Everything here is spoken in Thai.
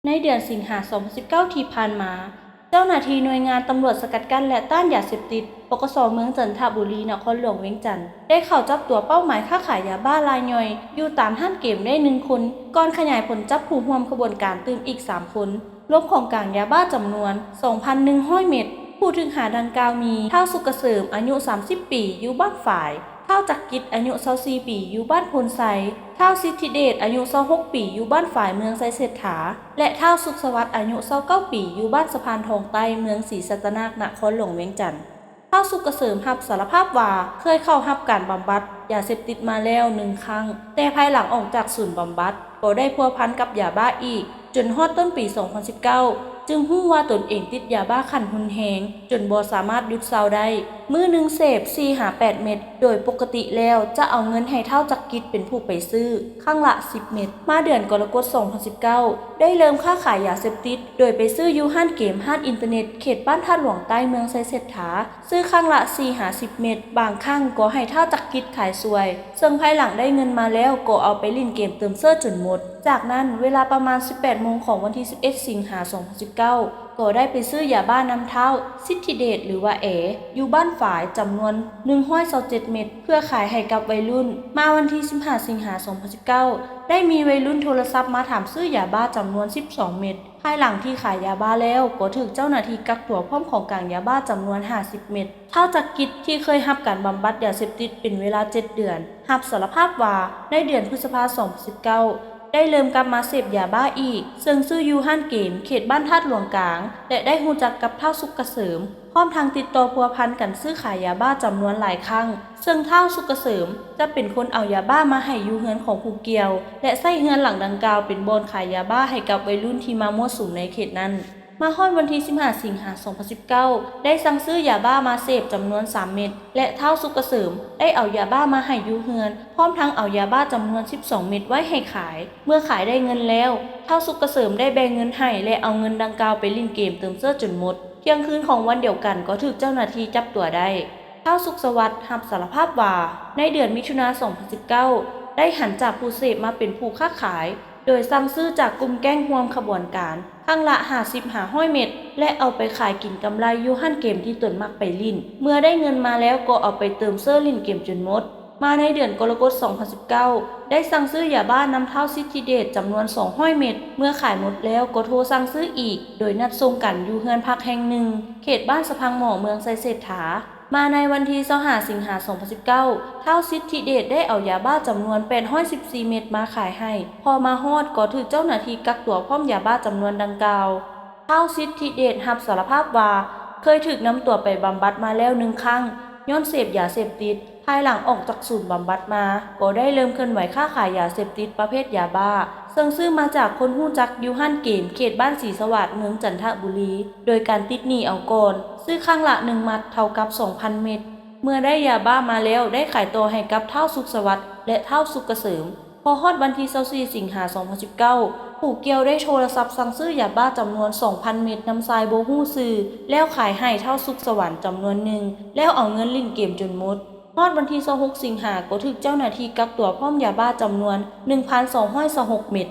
ในเดือนสิงหาคม 2019 ที่ผ่านมาเจ้าหน้าที่หน่วยงานตำรวจสกัดกั้นและต้านยาเสพติดปกส.เมืองจันทบุรีนครหลวงเวียงจันทร์ได้เข้าจับตัวเป้าหมายค้าขายยาบ้ารายย่อยอยู่ตามห้างเกมได้1 คนก่อนขยายผลจับผู้ร่วมขบวนการตื่มอีก3 คนรวมของกลางยาบ้าจำนวน 2,100 เม็ดผู้ถูกหาดังกล่าวมีเฒ่าสุกเกษมอายุ30 ปีอยู่บ้านฝายเฒ่าจักกิจอายุ24 ปีอยู่บ้านพลไซเฒ่าสิทธิเดชอายุ26 ปีอยู่บ้านฝายเมืองไซเศรษฐาและเฒ่าสุขสวัสดิ์อายุ29 ปีอยู่บ้านสะพานทองใต้เมืองศรีสัตนานครหลวงเวียงจันทร์เฒ่าสุกเกษมรับสารภาพว่าเคยเข้ารับการบำบัดยาเสพติดมาแล้ว1 ครั้งแต่ภายหลังออกจากศูนย์บำบัดก็ได้พัวพันกับยาบ้าอีกจนฮอดต้นปี 2019 จึงรู้ว่าตนเองติดยาบ้าขั้นรุนแรงจนบ่สามารถหยุดเศร้าได้มื้อหนึ่งเสพ 4-8 เม็ดโดยปกติแล้วจะเอาเงินให้เฒ่าจักกิจเป็นผู้ไปซื้อครั้งละ10 เม็ดมาเดือนกรกฎาคม 2019 ได้เริ่มค้าขายยาเสพติดโดยไปซื้ออยู่ห้านเกมห้านอินเทอร์เน็ตเขตบ้านท่าหลวงใต้เมืองไซเศรษฐาซื้อครั้งละ 4-10 เม็ดบางครั้งก็ให้เฒ่าจักกิจขายสวยซึ่งภายหลังได้เงินมาแล้วก็เอาไปเล่นเกมเติมเสื้อจนหมดจากนั้นเวลาประมาณ 18 โมงของวันที่ 11 สิงหาคม 2019 ก็ได้ไปซื้อยาบ้านำเท้าสิทธิเดชหรือว่าอยู่บ้านฝายจำนวน127 เม็ดเพื่อขายให้กับวัยรุ่นมาวันที่ 15 สิงหาคม 2019 ได้มีวัยรุ่นโทรศัพท์มาถามซื้อยาบ้าจำนวน12 เม็ดภายหลังที่ขายยาบ้าแล้วก็ถูกเจ้าหน้าที่กักตัวพร้อมของกลางยาบ้าจำนวน50 เม็ดเฒ่าจักกิจที่เคยรับการบำบัดยาเสพติดเป็นเวลา7 เดือนรับสารภาพว่าในเดือนพฤษภาคม 2019ได้เริ่มกลับมาเสพยาบ้าอีกซึ่งซื้ออยู่ห้านเกมเขตบ้านธาตุหลวงกลางและได้รู้จักกับเฒ่าสุกเกษมพร้อมทางติดต่อพัวพันกันซื้อขายยาบ้าจำนวนหลายครั้งซึ่งเฒ่าสุกเกษมจะเป็นคนเอายาบ้ามาให้อยู่เฮือนของผู้เกี่ยวและใช้เฮือนหลังดังกล่าวเป็นบ่อนขายยาบ้าให้กับวัยรุ่นที่มามั่วสุมในเขตนั้นมาฮอดวันที่ 15 สิงหาคม 2019 ได้สั่งซื้อยาบ้ามาเสพจำนวน3 เม็ดและเฒ่าสุกเกษมได้เอายาบ้ามาให้อยู่เฮือนพร้อมทั้งเอายาบ้าจำนวน12 เม็ดไว้ให้ขายเมื่อขายได้เงินแล้วเฒ่าสุกเกษมได้แบ่งเงินให้และเอาเงินดังกล่าวไปเล่นเกมเติมเสื้อจนหมดเที่ยงคืนของวันเดียวกันก็ถูกเจ้าหน้าที่จับตัวได้เฒ่าสุขสวัสดิ์รับสารภาพว่าในเดือนมิถุนายน 2019 ได้หันจากผู้เสพมาเป็นผู้ค้าขายโดยสั่งซื้อจากกลุ่มแก๊งร่วมขบวนการครั้งละ50-500 เม็ดและเอาไปขายกินกำไรอยู่ห้านเกมที่ตนมักไปลิ้นเมื่อได้เงินมาแล้วก็เอาไปเติมเสื้อลิ้นเกมจนหมดมาในเดือนกรกฎาคม 2019 ได้สั่งซื้อยาบ้านำเท้าสิทธิเดชจำนวน200 เม็ดเมื่อขายหมดแล้วก็โทรสั่งซื้ออีกโดยนัดส่งกันอยู่เฮือนพักแห่งหนึ่งเขตบ้านสะพังหม่อเมืองไซเศรษฐามาในวันที่ 25 สิงหาคม 2019 เฒ่าสิทธิเดชได้เอายาบ้าจำนวน814 เม็ดมาขายให้พอมาฮอดก็ถูกเจ้าหน้าที่กักตัวพร้อมยาบ้าจำนวนดังกล่าวเฒ่าสิทธิเดชรับสารภาพว่าเคยถูกนำตัวไปบำบัดมาแล้ว1 ครั้งย้อนเสพยาเสพติดภายหลังออกจากศูนย์บำบัดมาก็ได้เริ่มเคลื่อนไหวค้าขายยาเสพติดประเภทยาบ้าซึ่งซื้อมาจากคนหู้จักอยู่ห้านเกมเขตบ้านศรีสวัสดิ์เมืองจันทบุรีโดยการติดหนี้เอาก่อนซื้อครั้งละ1 มัดเท่ากับ 2,000 เม็ดเมื่อได้ยาบ้ามาแล้วได้ขายตัวให้กับเฒ่าสุขสวัสดิ์และเฒ่าสุขเกษมพอฮอดวันที่ 24 สิงหาคม 2019 ผู้เกี่ยวได้โทรศัพท์สั่งซื้อยาบ้าจำนวน 2,000 เม็ดนำทรายโบฮู้ซื้อแล้วขายให้เฒ่าสุขสวรรค์จำนวนหนึ่งแล้วเอาเงินลิ้นเกมจนหมดฮอดวันที่ 26 สิงหาคมก็ถูกเจ้าหน้าที่กักตัวพร้อมยาบ้าจำนวน 1,226 เม็ด